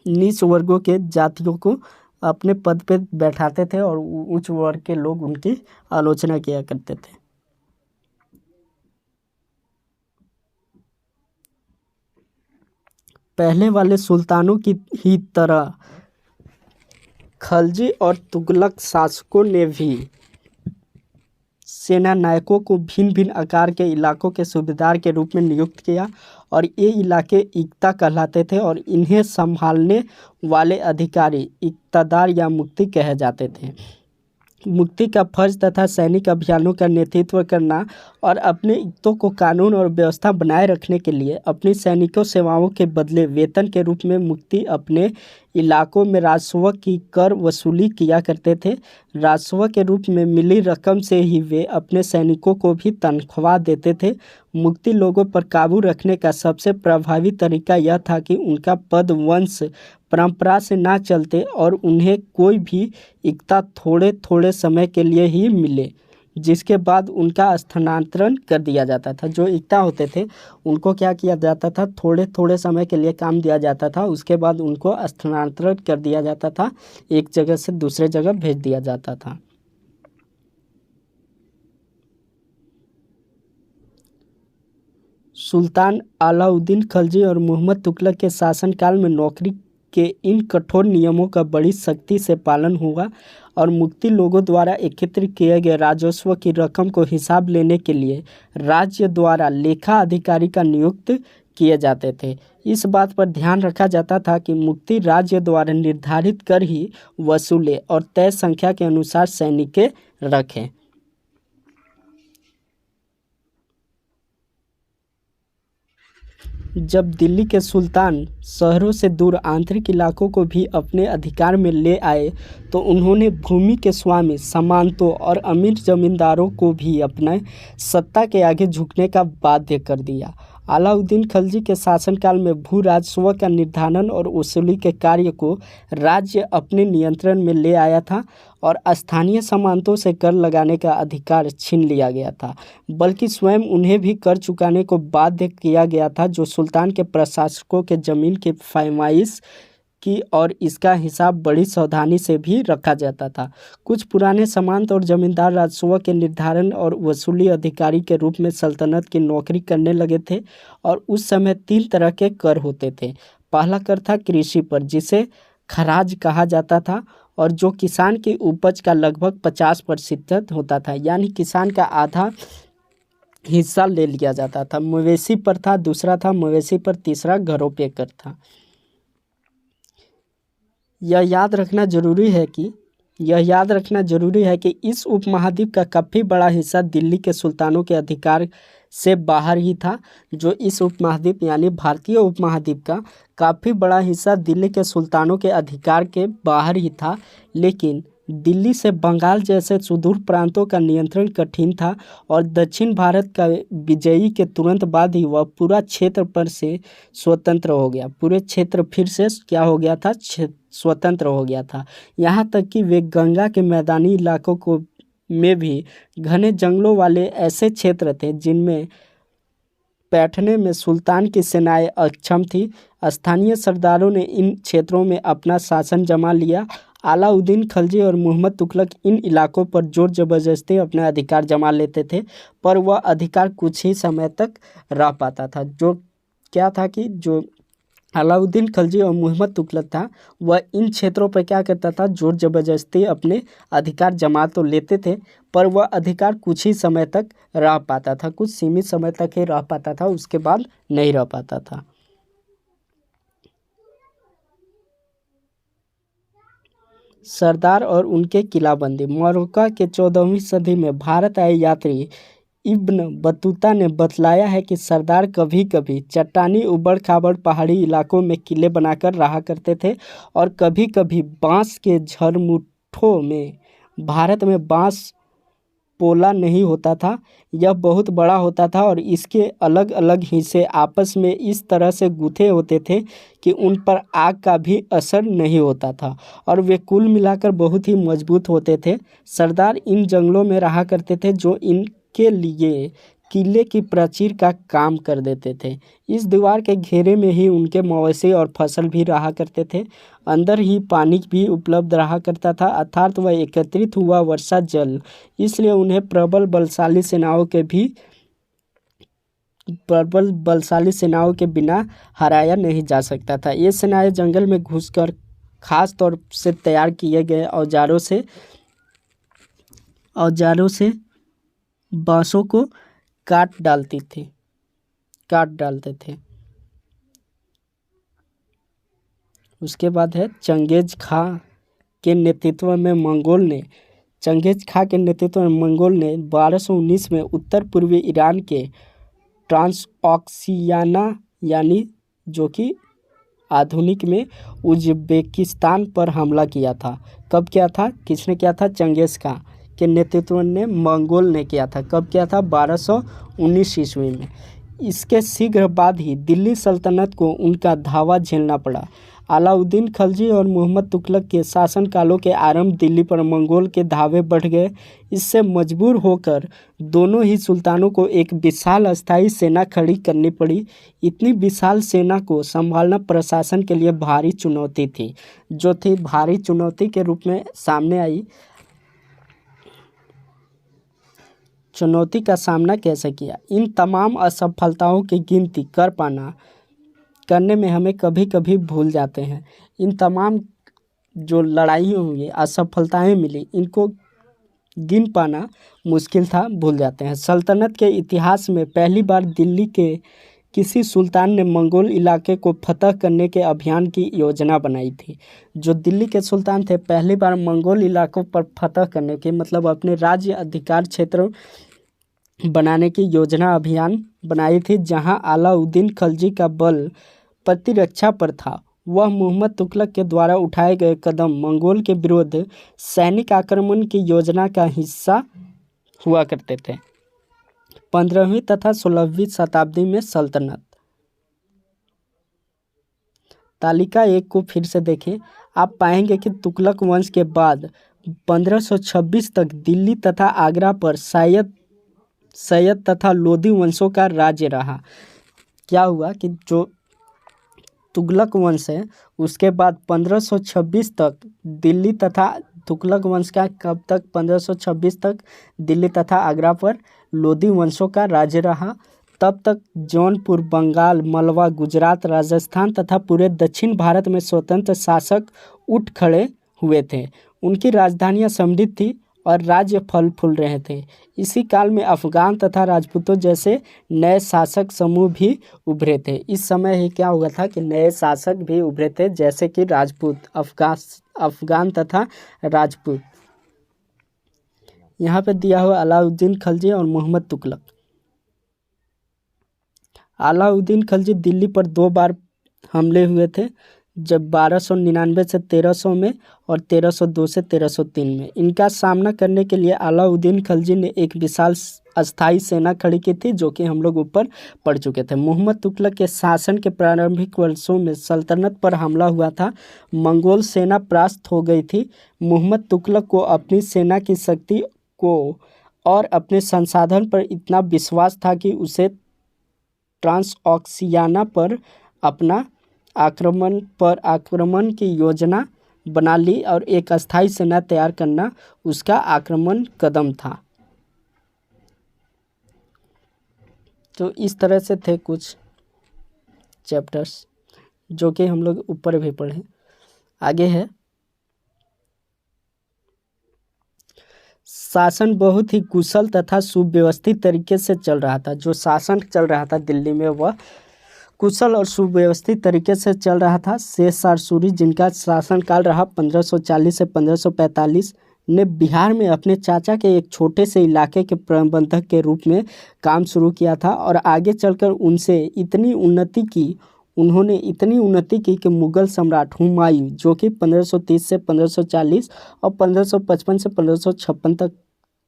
नीच वर्गों के जातियों को अपने पद पे बैठाते थे और उच्च वर्ग के लोग उनकी आलोचना किया करते थे। पहले वाले सुल्तानों की ही तरह खलजी और तुगलक शासकों ने भी सेना नायकों को भिन्न भिन्न आकार के इलाकों के सूबेदार के रूप में नियुक्त किया और ये इलाके इक्ता कहलाते थे और इन्हें संभालने वाले अधिकारी इक्तादार या मुक्ति कहे जाते थे। मुक्ति का फर्ज तथा सैनिक अभियानों का नेतृत्व करना और अपने इक्तों को कानून और व्यवस्था बनाए रखने के लिए अपनी सैनिकों सेवाओं के बदले वेतन के रूप में मुक्ति अपने इलाकों में राजस्व की कर वसूली किया करते थे। राजस्व के रूप में मिली रकम से ही वे अपने सैनिकों को भी तनख्वाह देते थे। मुक्ति लोगों पर काबू रखने का सबसे प्रभावी तरीका यह था कि उनका पद वंश परंपरा से ना चलते और उन्हें कोई भी इक्ता थोड़े थोड़े समय के लिए ही मिले, जिसके बाद उनका स्थानांतरण कर दिया जाता था। जो इक्ता होते थे उनको क्या किया जाता था, थोड़े थोड़े समय के लिए काम दिया जाता था, उसके बाद उनको स्थानांतरण कर दिया जाता था, एक जगह से दूसरे जगह भेज दिया जाता था। सुल्तान अलाउद्दीन खिलजी और मोहम्मद तुगलक के शासनकाल में नौकरी के इन कठोर नियमों का बड़ी सख्ती से पालन हुआ और मुक्ति लोगों द्वारा एकत्रित किए गए राजस्व की रकम को हिसाब लेने के लिए राज्य द्वारा लेखा अधिकारी का नियुक्त किए जाते थे। इस बात पर ध्यान रखा जाता था कि मुक्ति राज्य द्वारा निर्धारित कर ही वसूले और तय संख्या के अनुसार सैनिक रखें। जब दिल्ली के सुल्तान शहरों से दूर आंतरिक इलाकों को भी अपने अधिकार में ले आए तो उन्होंने भूमि के स्वामी सामंतों और अमीर जमींदारों को भी अपने सत्ता के आगे झुकने का बाध्य कर दिया। अलाउद्दीन खिलजी के शासनकाल में भू राजस्व का निर्धारण और वसूली के कार्य को राज्य अपने नियंत्रण में ले आया था और स्थानीय सामंतों से कर लगाने का अधिकार छीन लिया गया था, बल्कि स्वयं उन्हें भी कर चुकाने को बाध्य किया गया था, जो सुल्तान के प्रशासकों के जमीन की फैमाइश की और इसका हिसाब बड़ी सावधानी से भी रखा जाता था। कुछ पुराने सामंत और जमींदार राजस्व के निर्धारण और वसूली अधिकारी के रूप में सल्तनत की नौकरी करने लगे थे और उस समय 3 तरह के कर होते थे। पहला कर था कृषि पर, जिसे खराज कहा जाता था और जो किसान की उपज का लगभग 50% होता था, यानी किसान का आधा हिस्सा ले लिया जाता था। मवेशी पर था, दूसरा था मवेशी पर, तीसरा घरों पे कर था। यह याद रखना जरूरी है कि इस उपमहाद्वीप का काफ़ी बड़ा हिस्सा दिल्ली के सुल्तानों के अधिकार से बाहर ही था। जो इस उपमहाद्वीप यानी भारतीय उपमहाद्वीप का काफ़ी बड़ा हिस्सा दिल्ली के सुल्तानों के अधिकार के बाहर ही था, लेकिन दिल्ली से बंगाल जैसे सुदूर प्रांतों का नियंत्रण कठिन था और दक्षिण भारत का विजयी के तुरंत बाद ही वह पूरा क्षेत्र पर से स्वतंत्र हो गया। पूरे क्षेत्र फिर से क्या हो गया था, स्वतंत्र हो गया था। यहाँ तक कि वे गंगा के मैदानी इलाकों को में भी घने जंगलों वाले ऐसे क्षेत्र थे जिनमें बैठने में सुल्तान की सेनाएं अक्षम थी। स्थानीय सरदारों ने इन क्षेत्रों में अपना शासन जमा लिया। अलाउद्दीन खिलजी और मोहम्मद तुगलक इन इलाकों पर जोर जबरदस्ती अपने अधिकार जमा लेते थे, पर वह अधिकार कुछ ही समय तक रह पाता था। जो क्या था कि जो अलाउद्दीन खिलजी और मोहम्मद तुगलक था, वह इन क्षेत्रों पर क्या करता था, जोर जबरदस्ती अपने अधिकार जमा तो लेते थे, पर वह अधिकार कुछ ही समय तक रह पाता था, कुछ सीमित समय तक ही रह पाता था, उसके बाद नहीं रह पाता था। सरदार और उनके किलाबंदी। मोरक्को के 14वीं सदी में भारत आए यात्री इब्न बतूता ने बतलाया है कि सरदार कभी कभी चट्टानी उबड़ खाबड़ पहाड़ी इलाकों में किले बनाकर रहा करते थे और कभी कभी बांस के झरमुट्ठों में। भारत में बांस पोला नहीं होता था, यह बहुत बड़ा होता था और इसके अलग अलग हिस्से आपस में इस तरह से गुथे होते थे कि उन पर आग का भी असर नहीं होता था और वे कुल मिलाकर बहुत ही मजबूत होते थे। सरदार इन जंगलों में रहा करते थे जो इनके लिए किले की प्राचीर का काम कर देते थे। इस दीवार के घेरे में ही उनके मवेशी और फसल भी रहा करते थे। अंदर ही पानी भी उपलब्ध रहा करता था, अर्थात वह एकत्रित हुआ वर्षा जल, इसलिए उन्हें प्रबल बलशाली सेनाओं के बिना हराया नहीं जा सकता था। ये सेनाएं जंगल में घुसकर खास तौर से तैयार किए गए औजारों से बांसों को काट डालते थे। उसके बाद है चंगेज खां के नेतृत्व में मंगोल ने 1219 में उत्तर पूर्वी ईरान के ट्रांसऑक्सियाना यानी जो कि आधुनिक में उज़्बेकिस्तान पर हमला किया था। कब किया था? किसने किया था? चंगेज खां के नेतृत्व में मंगोल ने किया था। कब किया था? 1219 ईस्वी में। इसके शीघ्र बाद ही दिल्ली सल्तनत को उनका धावा झेलना पड़ा। अलाउद्दीन खिलजी और मोहम्मद तुगलक के शासनकालों के आरंभ दिल्ली पर मंगोल के धावे बढ़ गए। इससे मजबूर होकर दोनों ही सुल्तानों को एक विशाल अस्थायी सेना खड़ी करनी पड़ी। इतनी विशाल सेना को संभालना प्रशासन के लिए भारी चुनौती थी, जो थी भारी चुनौती के रूप में सामने आई। चुनौती का सामना कैसे किया? इन तमाम असफलताओं की गिनती करने में हमें कभी कभी भूल जाते हैं। इन तमाम जो लड़ाइयों हुई, असफलताएं मिली, इनको गिन पाना मुश्किल था, भूल जाते हैं। सल्तनत के इतिहास में पहली बार दिल्ली के किसी सुल्तान ने मंगोल इलाके को फतह करने के अभियान की योजना बनाई थी। जो दिल्ली के सुल्तान थे, पहली बार मंगोल इलाकों पर फतह करने की, मतलब अपने राज्य अधिकार क्षेत्र बनाने की योजना अभियान बनाई थी, जहां अलाउद्दीन खिलजी का बल प्रतिरक्षा पर था। वह मोहम्मद तुगलक के द्वारा उठाए गए कदम मंगोल के विरुद्ध सैनिक आक्रमण की योजना का हिस्सा हुआ करते थे। 15वीं तथा 16वीं शताब्दी में सल्तनत। तालिका 1 को फिर से देखें। आप पाएंगे कि तुगलक वंश के बाद 1526 तक दिल्ली तथा आगरा पर सैयद तथा लोदी वंशों का राज्य रहा। क्या हुआ कि जो तुगलक वंश है, उसके बाद 1526 तक दिल्ली तथा तुगलक वंश का कब तक? 1526 तक दिल्ली तथा आगरा पर लोदी वंशों का राज्य रहा। तब तक जौनपुर, बंगाल, मलवा, गुजरात, राजस्थान तथा पूरे दक्षिण भारत में स्वतंत्र शासक उठ खड़े हुए थे। उनकी राजधानियां समृद्ध थी और राज्य फल फूल रहे थे। इसी काल में अफगान तथा राजपूतों जैसे नए शासक समूह भी उभरे थे। इस समय ही क्या हुआ था कि नए शासक भी उभरे थे, जैसे कि राजपूत, अफगान तथा राजपूत। यहाँ पे दिया हुआ अलाउद्दीन खिलजी और मोहम्मद तुगलक। अलाउद्दीन खिलजी दिल्ली पर 2 बार हमले हुए थे, जब 1299 से 1300 में और 1302 से 1303 में। इनका सामना करने के लिए अलाउद्दीन खिलजी ने एक विशाल अस्थायी सेना खड़ी की थी, जो कि हम लोग ऊपर पढ़ चुके थे। मोहम्मद तुगलक के शासन के प्रारंभिक वर्षों में सल्तनत पर हमला हुआ था। मंगोल सेना परास्त हो गई थी। मोहम्मद तुगलक को अपनी सेना की शक्ति को और अपने संसाधन पर इतना विश्वास था कि उसे ट्रांसऑक्सियाना पर अपना आक्रमण की योजना बना ली और एक अस्थायी सेना तैयार करना उसका आक्रमण कदम था। तो इस तरह से थे कुछ चैप्टर्स जो कि हम लोग ऊपर भी पढ़े। आगे है शासन बहुत ही कुशल तथा सुव्यवस्थित तरीके से चल रहा था। जो शासन चल रहा था दिल्ली में, वह कुशल और सुव्यवस्थित तरीके से चल रहा था। शेरशाह सूरी, जिनका शासनकाल रहा 1540 से 1545, ने बिहार में अपने चाचा के एक छोटे से इलाके के प्रबंधक के रूप में काम शुरू किया था और आगे चलकर उन्होंने इतनी उन्नति की कि मुगल सम्राट हुमायूं, जो कि 1530 से 1540 और 1555 से 1556 तक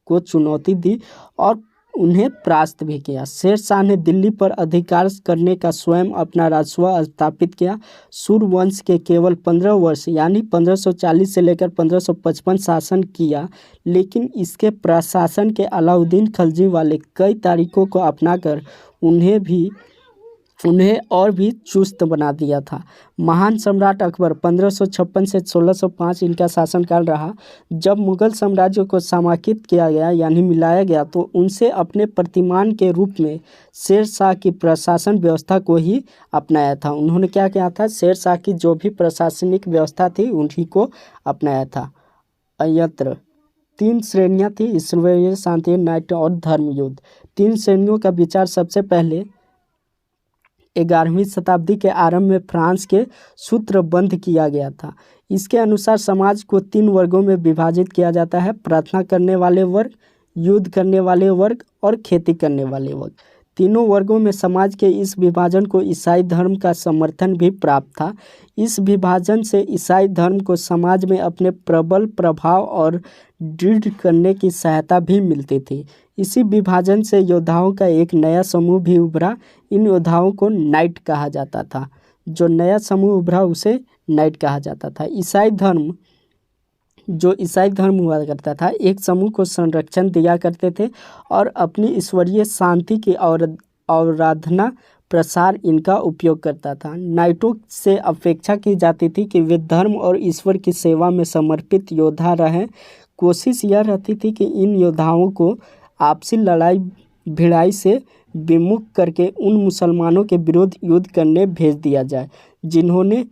को चुनौती दी और उन्हें परास्त भी किया। शेरशाह ने दिल्ली पर अधिकार करने का स्वयं अपना राजस्व स्थापित किया। सूर्यवंश के केवल 15 वर्ष यानी 1540 से लेकर 1555 शासन किया, लेकिन इसके प्रशासन के अलाउद्दीन खिलजी वाले कई तरीकों को अपनाकर उन्हें और भी चुस्त बना दिया था। महान सम्राट अकबर 1556 से 1605 इनका शासनकाल रहा। जब मुगल साम्राज्य को समाहित किया गया यानी मिलाया गया, तो उनसे अपने प्रतिमान के रूप में शेरशाह की प्रशासन व्यवस्था को ही अपनाया था। उन्होंने क्या किया था? शेरशाह की जो भी प्रशासनिक व्यवस्था थी उन्हीं को अपनाया था। अन्यत्र 3 श्रेणियाँ थी: ईश्वरीय, शांति, न्याय और धर्म युद्ध। 3 श्रेणियों का विचार सबसे पहले 11वीं शताब्दी के आरंभ में फ्रांस के सूत्रबद्ध किया गया था। इसके अनुसार समाज को 3 वर्गों में विभाजित किया जाता है: प्रार्थना करने वाले वर्ग, युद्ध करने वाले वर्ग और खेती करने वाले वर्ग। तीनों वर्गों में समाज के इस विभाजन को ईसाई धर्म का समर्थन भी प्राप्त था। इस विभाजन से ईसाई धर्म को समाज में अपने प्रबल प्रभाव और दृढ़ करने की सहायता भी मिलती थी। इसी विभाजन से योद्धाओं का एक नया समूह भी उभरा। इन योद्धाओं को नाइट कहा जाता था। जो नया समूह उभरा उसे नाइट कहा जाता था। ईसाई धर्म हुआ करता था, एक समूह को संरक्षण दिया करते थे और अपनी ईश्वरीय शांति की आराधना प्रसार इनका उपयोग करता था। नाइटों से अपेक्षा की जाती थी कि वे धर्म और ईश्वर की सेवा में समर्पित योद्धा रहें। कोशिश यह रहती थी कि इन योद्धाओं को आपसी लड़ाई भिड़ाई से विमुख करके उन मुसलमानों के विरुद्ध युद्ध करने भेज दिया जाए जिन्होंने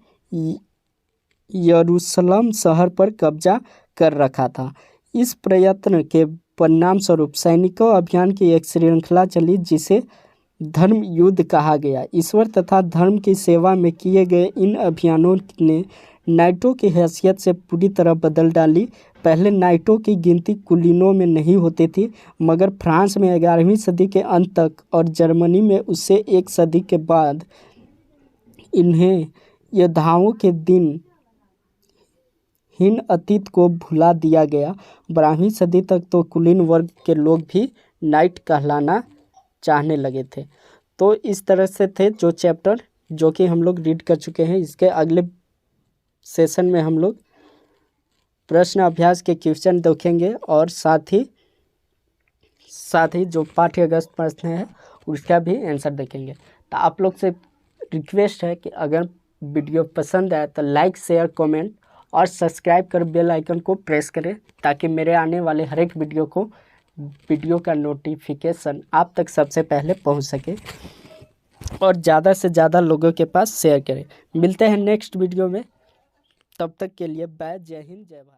यरूशलेम शहर पर कब्जा कर रखा था। इस प्रयत्न के परिणाम स्वरूप सैनिकों अभियान की एक श्रृंखला चली जिसे धर्म युद्ध कहा गया। ईश्वर तथा धर्म की सेवा में किए गए इन अभियानों ने नाइटों की हैसियत से पूरी तरह बदल डाली। पहले नाइटों की गिनती कुलीनों में नहीं होती थी, मगर फ्रांस में 11वीं सदी के अंत तक और जर्मनी में उससे 1 सदी के बाद इन्हें योद्धाओं के दिन हीन अतीत को भुला दिया गया। 12वीं सदी तक तो कुलीन वर्ग के लोग भी नाइट कहलाना चाहने लगे थे। तो इस तरह से थे जो चैप्टर जो कि हम लोग रीड कर चुके हैं। इसके अगले सेशन में हम लोग प्रश्न अभ्यास के क्वेश्चन देखेंगे और साथ ही जो पाठ्यगत प्रश्न है उसका भी आंसर देखेंगे। तो आप लोग से रिक्वेस्ट है कि अगर वीडियो पसंद आए तो लाइक, शेयर, कमेंट और सब्सक्राइब कर बेल आइकन को प्रेस करें ताकि मेरे आने वाले हर एक वीडियो का नोटिफिकेशन आप तक सबसे पहले पहुंच सके और ज़्यादा से ज़्यादा लोगों के पास शेयर करें। मिलते हैं नेक्स्ट वीडियो में, तब तक के लिए बाय। जय हिंद, जय भारत।